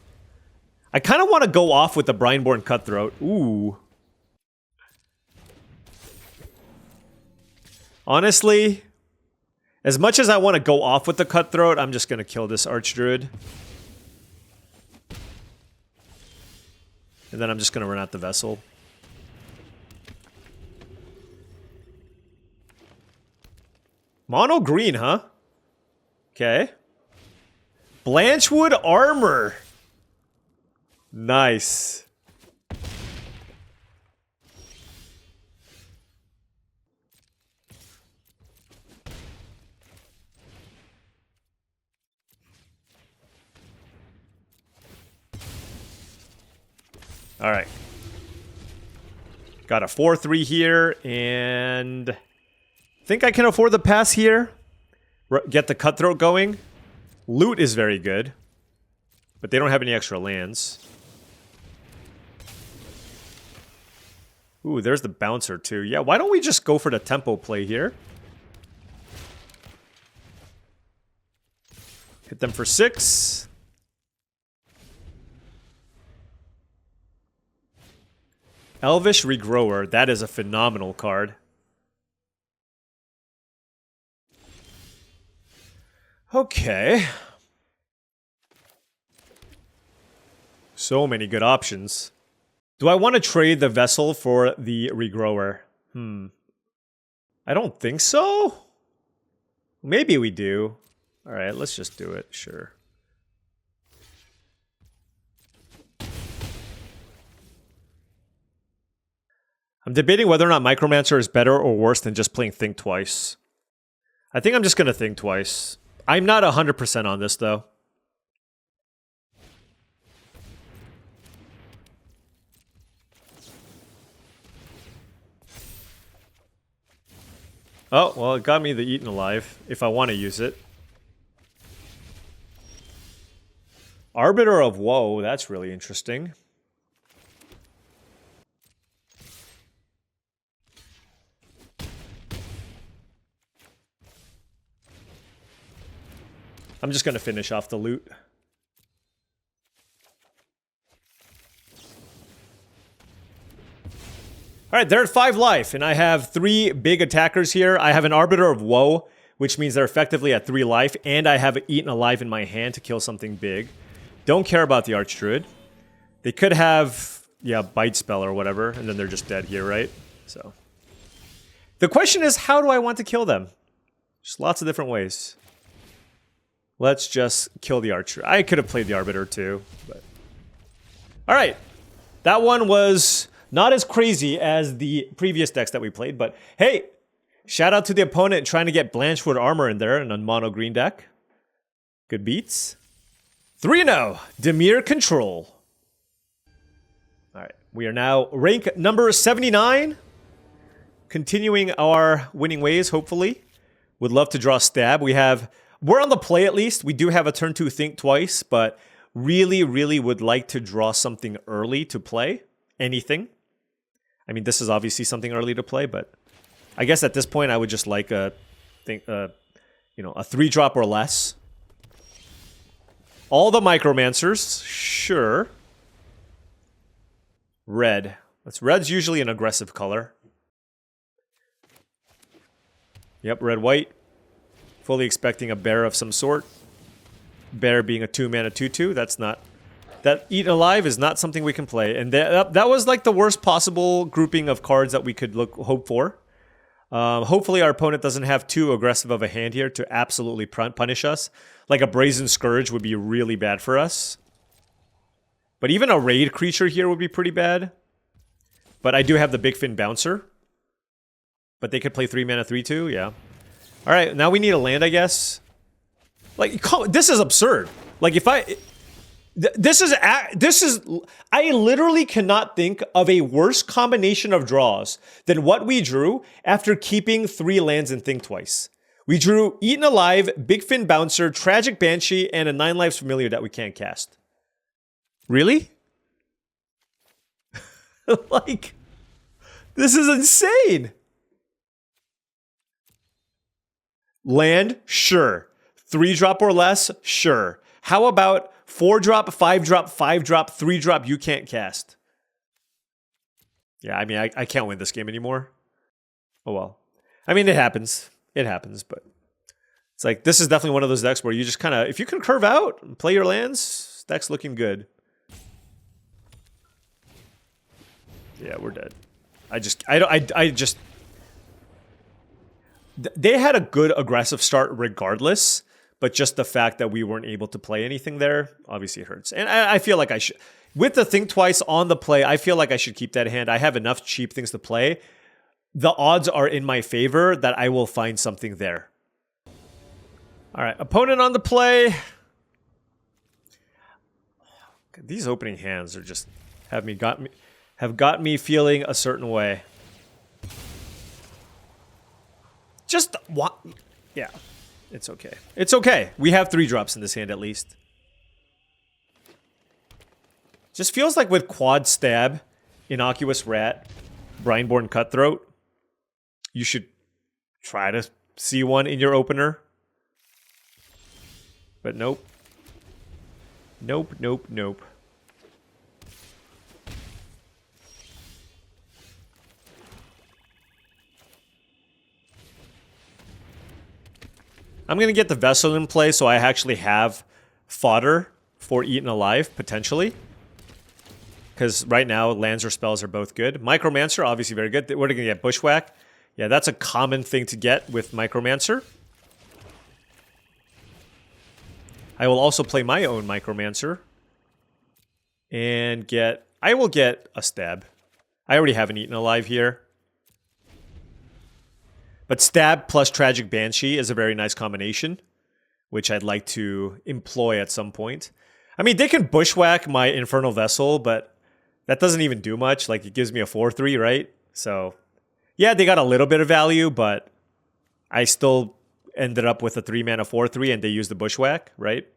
I kind of want to go off with the Brineborn Cutthroat. Ooh. Honestly, as much as I want to go off with the Cutthroat, I'm just going to kill this Archdruid. And then I'm just going to run out the Vessel. Mono green, huh? Okay. Blanchwood Armor. Nice. All right. Got a 4-3 here, and I think I can afford the pass here. Get the Cutthroat going. Loot is very good, but they don't have any extra lands. Ooh, there's the Bouncer too. Yeah, why don't we just go for the tempo play here? Hit them for 6. Elvish Regrower. That is a phenomenal card. Okay. So many good options. Do I want to trade the Vessel for the Regrower? I don't think so. Maybe we do. Alright, let's just do it. Sure. I'm debating whether or not Micromancer is better or worse than just playing Think Twice. I think I'm just going to Think Twice. I'm not 100% on this, though. Oh, well, it got me the Eaten Alive, if I want to use it. Arbiter of Woe, that's really interesting. I'm just going to finish off the loot. Alright, they're at 5 life, and I have 3 big attackers here. I have an Arbiter of Woe, which means they're effectively at 3 life, and I have Eaten Alive in my hand to kill something big. Don't care about the Archdruid. They could have, yeah, Bite Spell or whatever, and then they're just dead here, right? So, the question is, how do I want to kill them? Just lots of different ways. Let's just kill the Archer. I could have played the Arbiter too, but... Alright. That one was not as crazy as the previous decks that we played, but hey! Shout out to the opponent trying to get Blanchwood Armor in there in a mono green deck. Good beats. 3-0. Dimir Control. Alright. We are now rank number 79. Continuing our winning ways, hopefully. Would love to draw Stab. We're on the play at least. We do have a turn 2 Think Twice, but really, really would like to draw something early to play. Anything. I mean, this is obviously something early to play, but I guess at this point I would just like a think, you know, a 3-drop or less. All the Micromancers, sure. Red. Red's usually an aggressive color. Yep, red, white. Fully expecting a bear of some sort. Bear being a 2-mana 2/2. That's not... That Eaten Alive is not something we can play. And that was like the worst possible grouping of cards that we could hope for. Hopefully our opponent doesn't have too aggressive of a hand here to absolutely punish us. Like a Brazen Scourge would be really bad for us. But even a raid creature here would be pretty bad. But I do have the Big Fin Bouncer. But they could play 3-mana 3/2, yeah. Alright, now we need a land, I guess. Like, this is absurd. Like, if I... This is... I literally cannot think of a worse combination of draws than what we drew after keeping 3 lands and Think Twice. We drew Eaten Alive, Big Fin Bouncer, Tragic Banshee, and a 9 Lives Familiar that we can't cast. Really? Like, this is insane. Land, sure. 3-drop or less, sure. How about 4-drop, 5-drop, 5-drop, 3-drop you can't cast? Yeah, I mean, I can't win this game anymore. Oh well. I mean, it happens. It happens, but it's like, this is definitely one of those decks where you just kind of, if you can curve out and play your lands, deck's looking good. Yeah, we're dead. They had a good aggressive start regardless, but just the fact that we weren't able to play anything there, obviously hurts. And I feel like I should, with the Think Twice on the play, I feel like I should keep that hand. I have enough cheap things to play. The odds are in my favor that I will find something there. All right, opponent on the play. These opening hands are just have got me feeling a certain way. Just what? Yeah, it's okay. It's okay. We have 3 drops in this hand at least. Just feels like with Quad Stab, Innocuous Rat, Brineborn Cutthroat, you should try to see one in your opener. But nope. Nope, nope, nope. I'm going to get the Vessel in play so I actually have fodder for Eaten Alive, potentially. Because right now, lands or spells are both good. Micromancer, obviously very good. We're going to get Bushwhack. Yeah, that's a common thing to get with Micromancer. I will also play my own Micromancer. And get... I will get a Stab. I already have an Eaten Alive here. But Stab plus Tragic Banshee is a very nice combination, which I'd like to employ at some point. I mean, they can Bushwhack my Infernal Vessel, but that doesn't even do much. Like, it gives me a 4/3, right? So, yeah, they got a little bit of value, but I still ended up with a 3-mana 4/3, and they used the Bushwhack, right?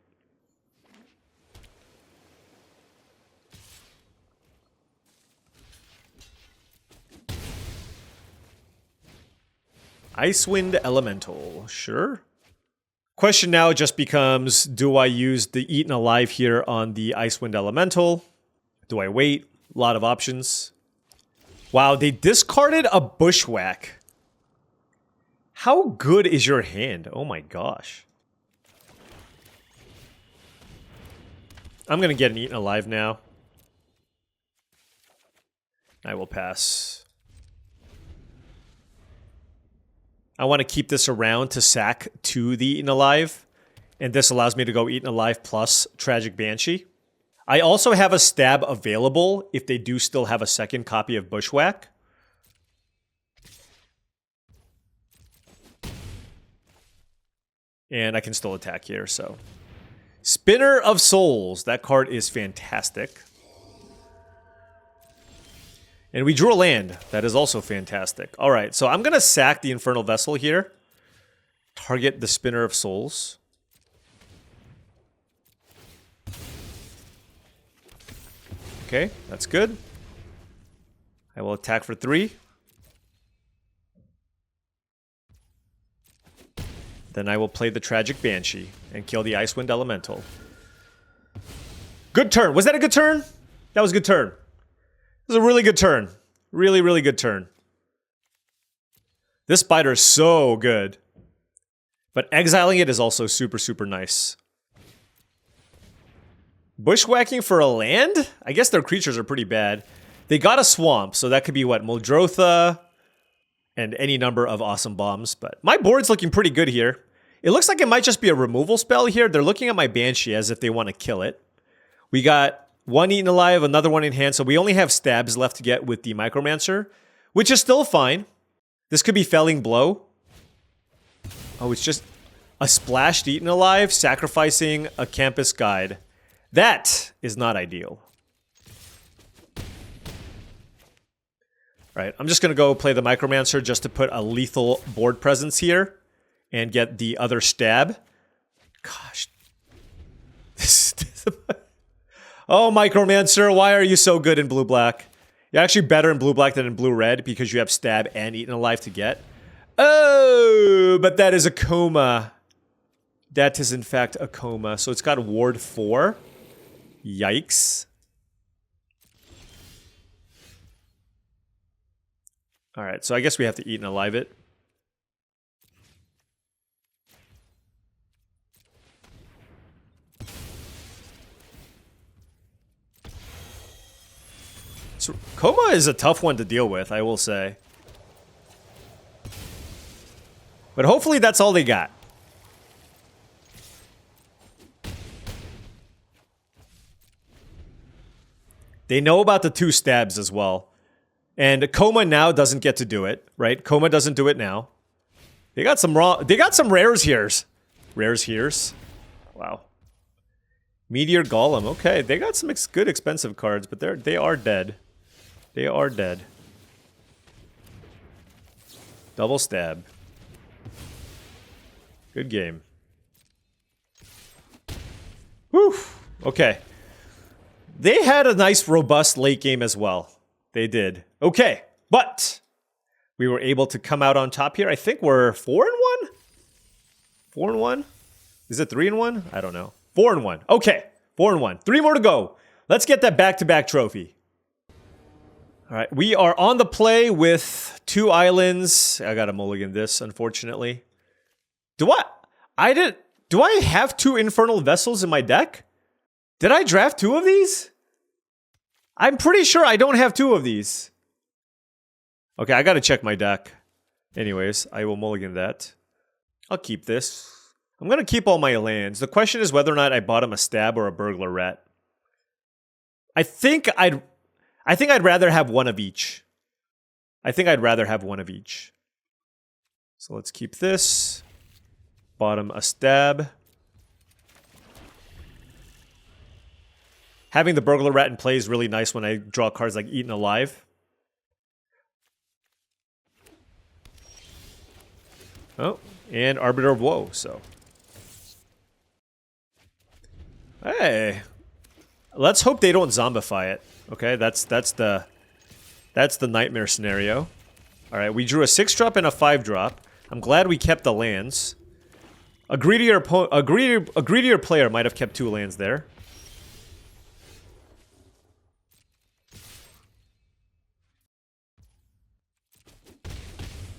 Icewind Elemental, sure. Question now just becomes, do I use the Eaten Alive here on the Icewind Elemental? Do I wait? A lot of options. Wow, they discarded a Bushwhack. How good is your hand? Oh my gosh. I'm going to get an Eaten Alive now. I will pass. I want to keep this around to sack to the Eaten Alive. And this allows me to go Eaten Alive plus Tragic Banshee. I also have a Stab available if they do still have a second copy of Bushwhack. And I can still attack here, so. Spinner of Souls. That card is fantastic. And we drew a land. That is also fantastic. All right, so I'm going to sack the Infernal Vessel here. Target the Spinner of Souls. Okay, that's good. I will attack for 3. Then I will play the Tragic Banshee and kill the Icewind Elemental. Good turn. Was that a good turn? That was a good turn. It was a really good turn. Really, really good turn. This Spider is so good. But exiling it is also super, super nice. Bushwhacking for a land? I guess their creatures are pretty bad. They got a swamp, so that could be what? Muldrotha and any number of awesome bombs. But my board's looking pretty good here. It looks like it might just be a removal spell here. They're looking at my Banshee as if they want to kill it. We got one eaten alive, another one in hand, so we only have stabs left to get with the Micromancer, which is still fine. This could be Felling Blow. Oh, it's just a splashed eaten alive, sacrificing a Campus Guide. That is not ideal. Right, I'm just going to go play the Micromancer just to put a lethal board presence here and get the other stab. Gosh. Oh, Micromancer, why are you so good in blue-black? You're actually better in blue-black than in blue-red because you have stab and eaten alive to get. Oh, but that is a coma. That is, in fact, a coma. So it's got Ward 4. Yikes. Alright, so I guess we have to eaten alive it. So, coma is a tough one to deal with, I will say. But hopefully that's all they got. They know about the 2 stabs as well. And Coma now doesn't get to do it, right? Coma doesn't do it now. They got some rares here. Rares here. Wow. Meteor Golem. Okay, they got some good expensive cards, but they are dead. They are dead. Double stab. Good game. Whew. Okay. They had a nice, robust late game as well. They did. Okay, but we were able to come out on top here. I think we're 4-1? 4-1? Is it 3-1? I don't know. 4-1. Okay, 4-1. 3 more to go. Let's get that back-to-back trophy. All right, we are on the play with 2 islands. I got to mulligan this, unfortunately. Do I have 2 Infernal Vessels in my deck? Did I draft 2 of these? I'm pretty sure I don't have 2 of these. Okay, I gotta check my deck. Anyways, I will mulligan that. I'll keep this. I'm gonna keep all my lands. The question is whether or not I bought him a stab or a burglar rat. I think I'd rather have one of each. So let's keep this. Bottom a stab. Having the burglar rat in play is really nice when I draw cards like Eaten Alive. Oh, and Arbiter of Woe, so. Hey. Let's hope they don't zombify it. Okay, that's the nightmare scenario. Alright, we drew a 6-drop and a 5-drop. I'm glad we kept the lands. A greedier player might have kept 2 lands there.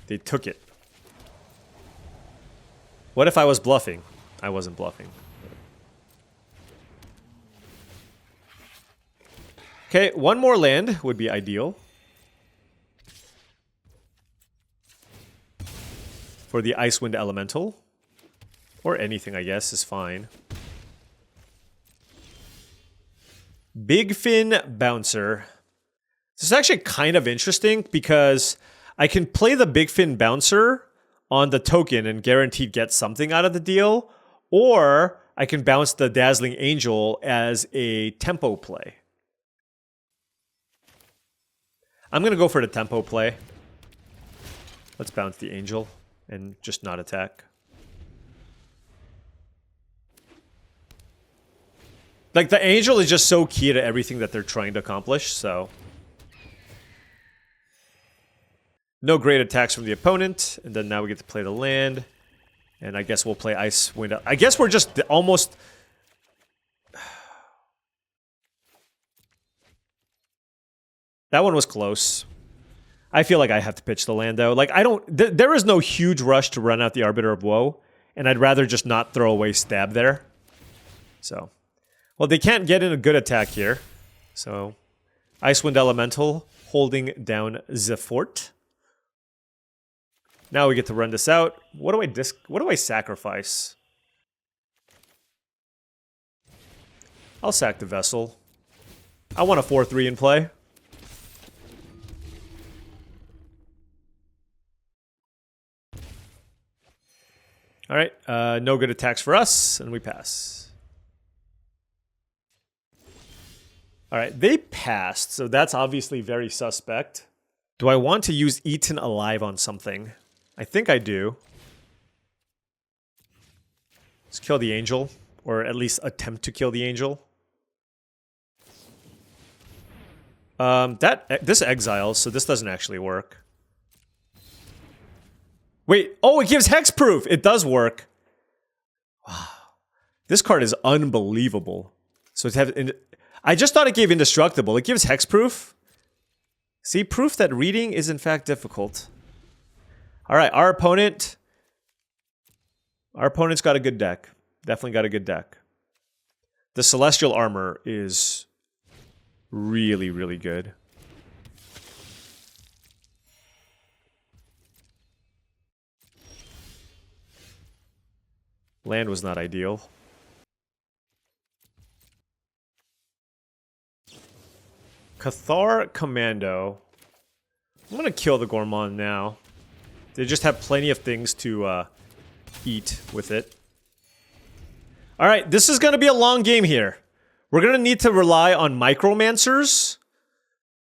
They took it. What if I was bluffing? I wasn't bluffing. Okay, 1 more land would be ideal. For the Icewind Elemental. Or anything, I guess, is fine. Big Fin Bouncer. This is actually kind of interesting because I can play the Big Fin Bouncer on the token and guaranteed get something out of the deal, or I can bounce the Dazzling Angel as a tempo play. I'm going to go for the tempo play. Let's bounce the Angel and just not attack. Like, the Angel is just so key to everything that they're trying to accomplish, so. No great attacks from the opponent, and then now we get to play the land. And I guess we'll play Icewind. I guess we're just almost... That one was close. I feel like I have to pitch the land, though. Like, I don't... there is no huge rush to run out the Arbiter of Woe. And I'd rather just not throw away Stab there. So... Well, they can't get in a good attack here. So... Icewind Elemental holding down the fort. Now we get to run this out. What do I sacrifice? I'll sack the Vessel. I want a 4-3 in play. Alright, no good attacks for us, and we pass. Alright, they passed, so that's obviously very suspect. Do I want to use Eaten Alive on something? I think I do. Let's kill the Angel, or at least attempt to kill the Angel. This exiles, so this doesn't actually work. Wait, oh, it gives hexproof! It does work. Wow. This card is unbelievable. So I just thought it gave indestructible. It gives hexproof. See, proof that reading is in fact difficult. Alright, our opponent's got a good deck. Definitely got a good deck. The Celestial Armor is really, really good. Land was not ideal. Cathar Commando. I'm gonna kill the Gourmand now. They just have plenty of things to eat with it. Alright, this is gonna be a long game here. We're gonna need to rely on Micromancers.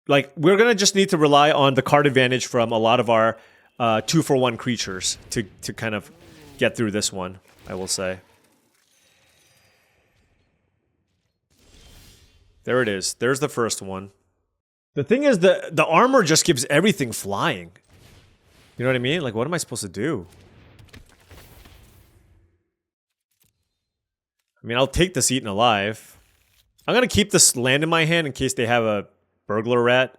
Like, we're gonna just need to rely on the card advantage from a lot of our 2-for-1 creatures to kind of get through this one, I will say. There it is. There's the first one. The thing is, the armor just gives everything flying. You know what I mean? Like, what am I supposed to do? I mean, I'll take this Eaten Alive. I'm gonna keep this land in my hand in case they have a Burglar Rat.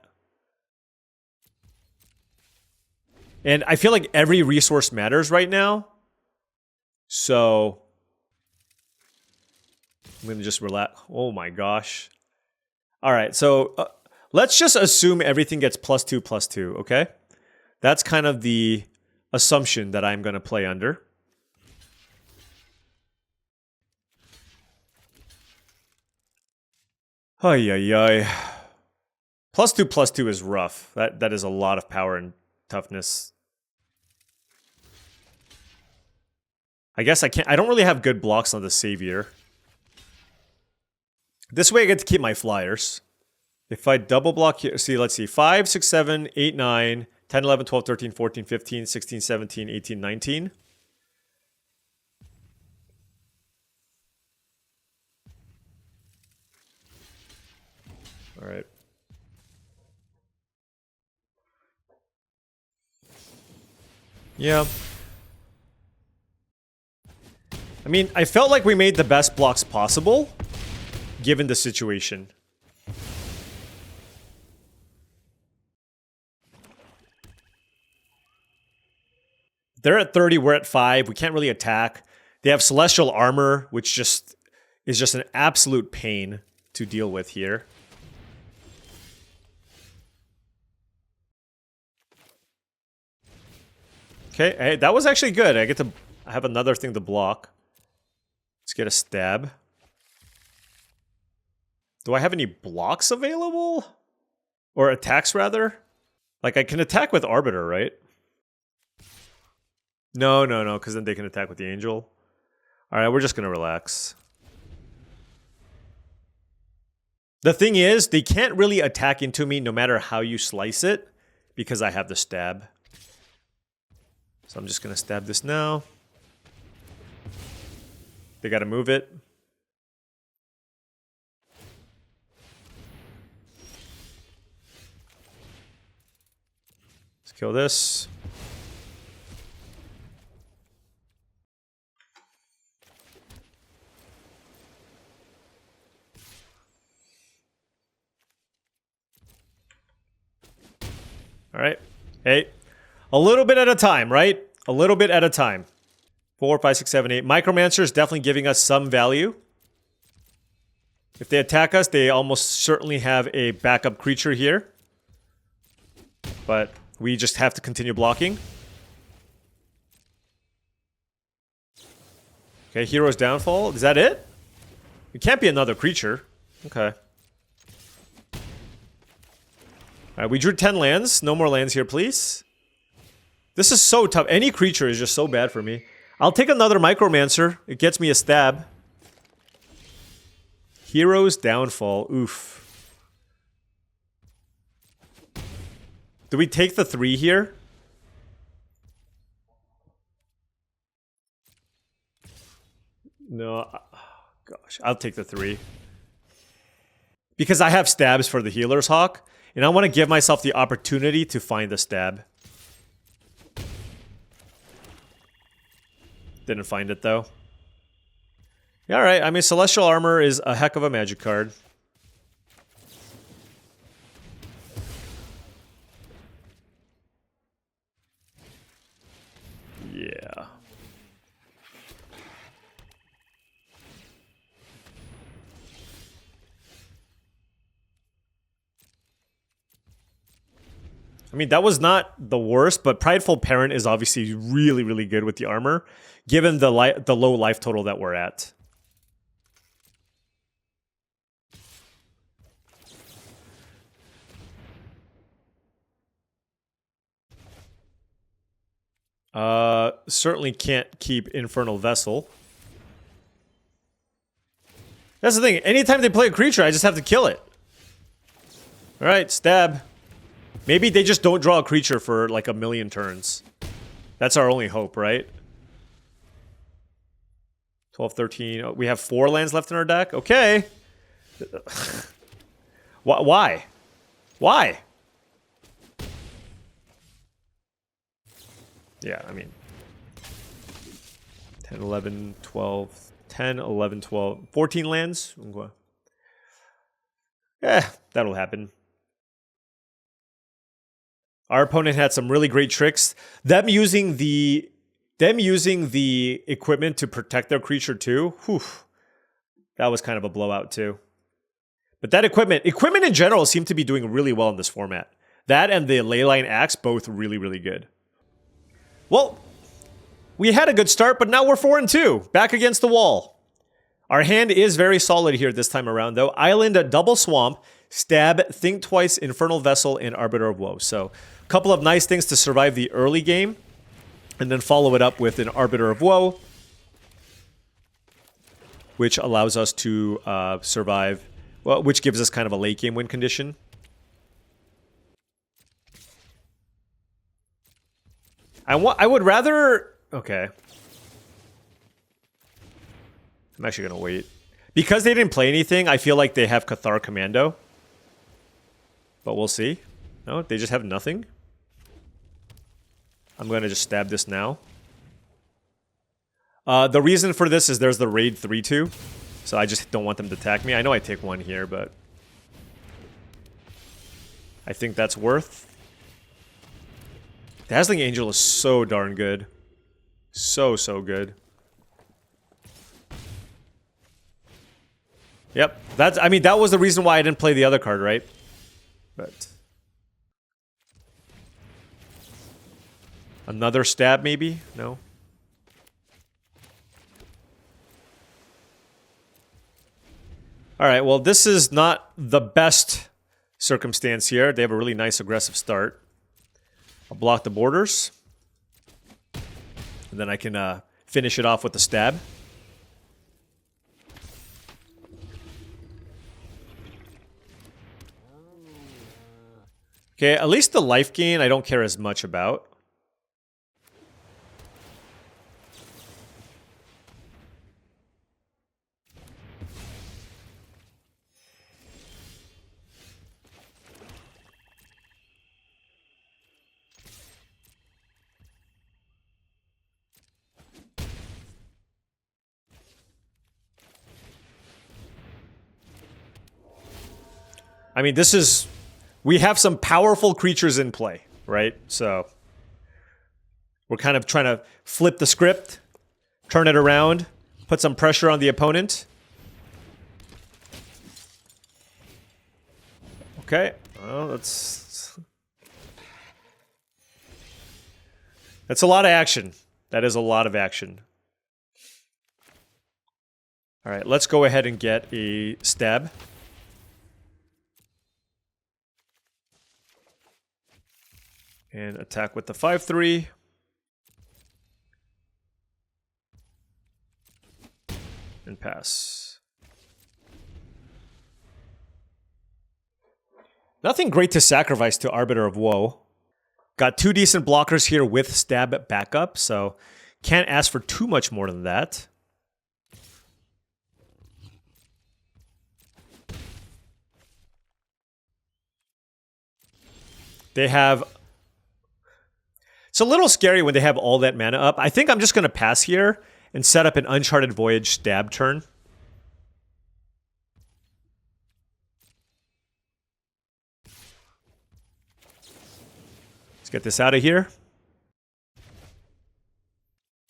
And I feel like every resource matters right now. So... I'm gonna just relax. Oh my gosh. Alright, so... let's just assume everything gets +2/+2, okay? That's kind of the assumption that I'm gonna play under. Ay, ay, ay. +2/+2 is rough. That is a lot of power and toughness. I guess I don't really have good blocks on the Savior. This way I get to keep my flyers. If I double block here, see, let's see, 5, 6, 7, 8, 9, 10, 11, 12, 13, 14, 15, 16, 17, 18, 19. All right. Yeah. I mean, I felt like we made the best blocks possible, given the situation. They're at 30, we're at 5. We can't really attack. They have Celestial Armor, which is just an absolute pain to deal with here. Okay, hey, that was actually good. I have another thing to block. Let's get a stab. Do I have any blocks available? Or attacks, rather? Like, I can attack with Arbiter, right? No, because then they can attack with the Angel. Alright, we're just gonna relax. The thing is, they can't really attack into me no matter how you slice it, because I have the stab. So I'm just gonna stab this now. They gotta move it. Let's kill this. All right. Hey, a little bit at a time, right? A little bit at a time. 4, 5, 6, 7, 8. Micromancer is definitely giving us some value. If they attack us, they almost certainly have a backup creature here. But we just have to continue blocking. Okay, Hero's Downfall. Is that it? It can't be another creature. Okay. Alright, we drew 10 lands. No more lands here, please. This is so tough. Any creature is just so bad for me. I'll take another Micromancer. It gets me a stab. Hero's Downfall. Oof. Do we take the 3 here? No. Gosh, I'll take the 3. Because I have stabs for the Healer's Hawk. And I want to give myself the opportunity to find the stab. Didn't find it, though. Yeah, alright. I mean, Celestial Armor is a heck of a magic card. Yeah. I mean, that was not the worst, but Prideful Parent is obviously really, really good with the armor, given the low life total that we're at. Certainly can't keep Infernal Vessel. That's the thing. Anytime they play a creature, I just have to kill it. Alright, stab. Maybe they just don't draw a creature for like a million turns. That's our only hope, right? 12, 13. Oh, we have 4 lands left in our deck? Okay. Why? Why? Yeah, I mean. 10, 11, 12, 10, 11, 12, 14 lands? Okay. Eh, that'll happen. Our opponent had some really great tricks. Them using the equipment to protect their creature too. Whew. That was kind of a blowout too. But that equipment in general seem to be doing really well in this format. That and the Leyline Axe, both really, really good. Well, we had a good start, but now we're 4-2. Back against the wall. Our hand is very solid here this time around, though. Island, a double swamp, stab, think twice, Infernal Vessel, and Arbiter of Woe. So, a couple of nice things to survive the early game, and then follow it up with an Arbiter of Woe, which allows us to survive, well, which gives us kind of a late game win condition. I would rather... Okay. I'm actually going to wait. Because they didn't play anything, I feel like they have Cathar Commando. But we'll see. No, they just have nothing. I'm going to just stab this now. The reason for this is there's the raid 3-2. So I just don't want them to attack me. I know I take 1 here, but... I think that's worth... Dazzling Angel is so darn good. So good. Yep. I mean, that was the reason why I didn't play the other card, right? But... Another stab, maybe? No? Alright, well, this is not the best circumstance here. They have a really nice aggressive start. I'll block the borders. And then I can finish it off with the stab. Okay, at least the life gain I don't care as much about. I mean, this is... We have some powerful creatures in play. right? So we're kind of trying to flip the script, turn it around, put some pressure on the opponent. Okay, well, that's a lot of action. That is a lot of action. All right, let's go ahead and get a stab. And attack with the 5/3. And pass. Nothing great to sacrifice to Arbiter of Woe. Got 2 decent blockers here with stab backup, so can't ask for too much more than that. They have... It's a little scary when they have all that mana up. I think I'm just going to pass here and set up an Uncharted Voyage stab turn. Let's get this out of here.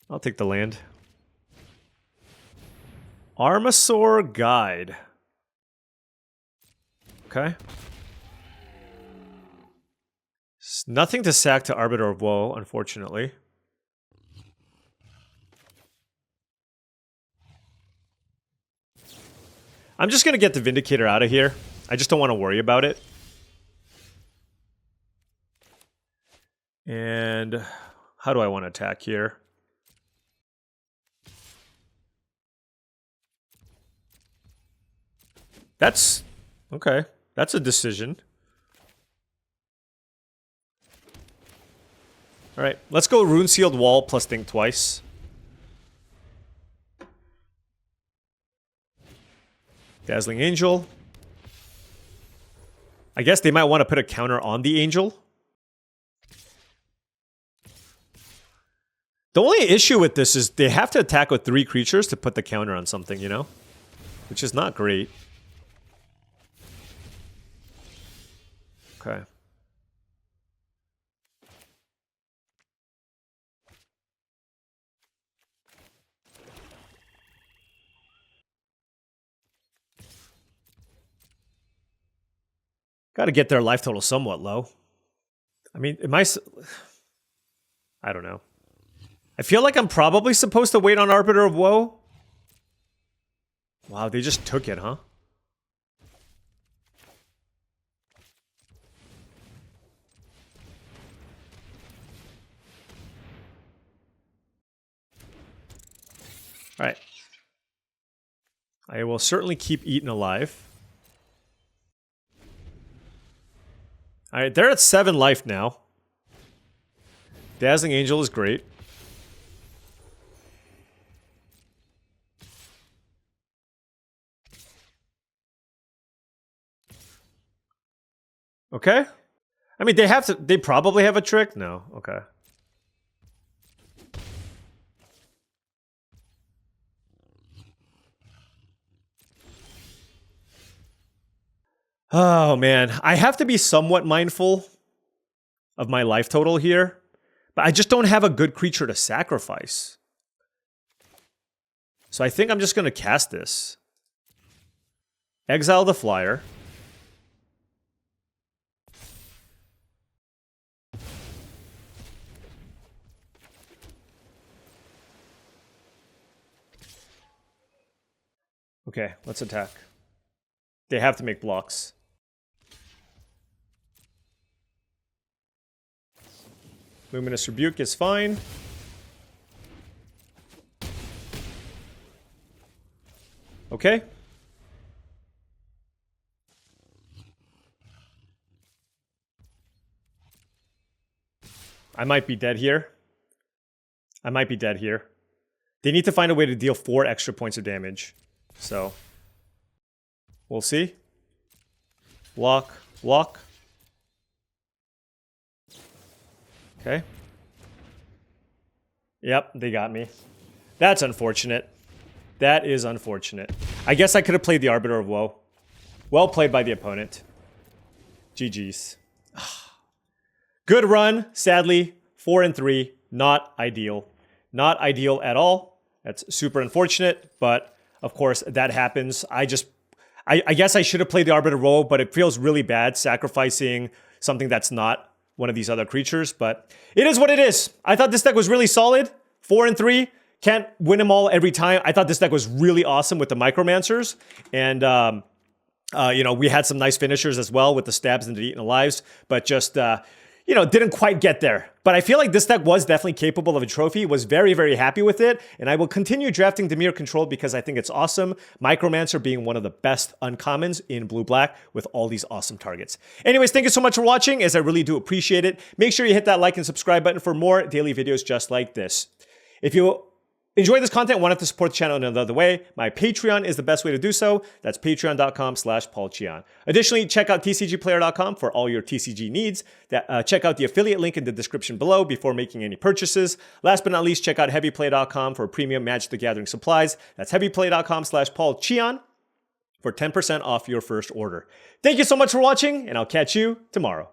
I'll take the land. Armasaur Guide. Okay. Nothing to sack to Arbiter of Woe, unfortunately. I'm just going to get the Vindicator out of here. I just don't want to worry about it. And how do I want to attack here? That's... okay. That's a decision. Alright, let's go Rune Sealed Wall plus Think Twice. Dazzling Angel. I guess they might want to put a counter on the Angel. The only issue with this is they have to attack with 3 creatures to put the counter on something, you know? Which is not great. Okay. Got to get their life total somewhat low. I mean, I don't know. I feel like I'm probably supposed to wait on Arbiter of Woe. Wow, they just took it, huh? Alright. I will certainly keep Eaten alive. Alright, they're at 7 life now. Dazzling Angel is great. Okay. I mean, they probably have a trick? No. Okay. Oh, man. I have to be somewhat mindful of my life total here, but I just don't have a good creature to sacrifice. So I think I'm just going to cast this. Exile the flyer. Okay, let's attack. They have to make blocks. Luminous Rebuke is fine. Okay. I might be dead here. I might be dead here. They need to find a way to deal 4 extra points of damage. So, we'll see. Block, block. Okay. Yep, they got me. That's unfortunate. That is unfortunate. I guess I could have played the Arbiter of Woe. Well played by the opponent. GG's. Good run. Sadly, 4-3. Not ideal. Not ideal at all. That's super unfortunate, but of course that happens. I guess I should have played the Arbiter role, but it feels really bad sacrificing something that's not one of these other creatures, but it is what it is. I thought this deck was really solid. 4-3. Can't win them all every time. I thought this deck was really awesome with the Micromancers. And, you know, we had some nice finishers as well with the stabs and the eaten alives, but just, you know, didn't quite get there. But I feel like this deck was definitely capable of a trophy, was very, very happy with it, and I will continue drafting Dimir Control because I think it's awesome. Micromancer being one of the best uncommons in blue-black with all these awesome targets. Anyways, thank you so much for watching, as I really do appreciate it. Make sure you hit that like and subscribe button for more daily videos just like this. If you enjoy this content, want to support the channel in another way, my Patreon is the best way to do so. That's patreon.com/paulcheon. Additionally, check out tcgplayer.com for all your TCG needs. Check out the affiliate link in the description below before making any purchases. Last but not least, check out heavyplay.com for premium Magic the Gathering supplies. That's heavyplay.com/paulcheon for 10% off your first order. Thank you so much for watching, and I'll catch you tomorrow.